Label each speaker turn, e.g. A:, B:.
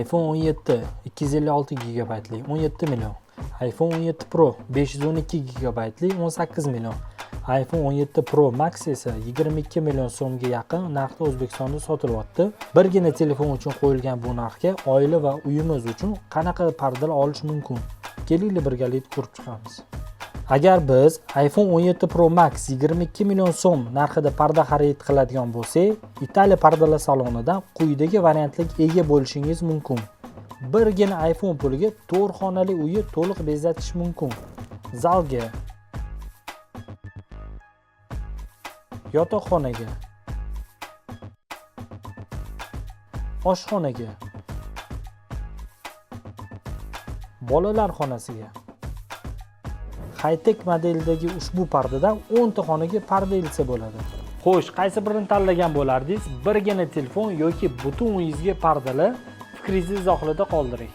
A: iPhone 17 256 GB 17 million. iPhone 17 Pro 512 GB 18 million. iPhone 17 Pro Max esa 22 million so'mga yaqin narxda O'zbekistonda sotilyapti. Birgina telefon uchun qo'yilgan bu narxga oila va uyimiz uchun qanaqa pardalar olish mumkin? Kelinglar birgalikda ko'rib chiqamiz. Agar biz iPhone 17 Pro Max 22 million so'm narxida parda xarid qiladigan bo'lsak, Italiya pardalar salonidan quyidagi variantlarga ega bo'lishingiz mumkin. Birgina iPhone puliga 4 xonali uyni to'liq bezatish mumkin. Zalga, yotoqxonaga, oshxonaga, bolalar xonasiga. High-tech modeldagi ushbu pardadan 10 ta xonaga parda ilsa bo'ladi. Xo'sh, qaysi birini tanlagan bo'lardingiz? Birgina telefon yoki butun uyingizga pardalar? Fikringizni izohlarda qoldiring.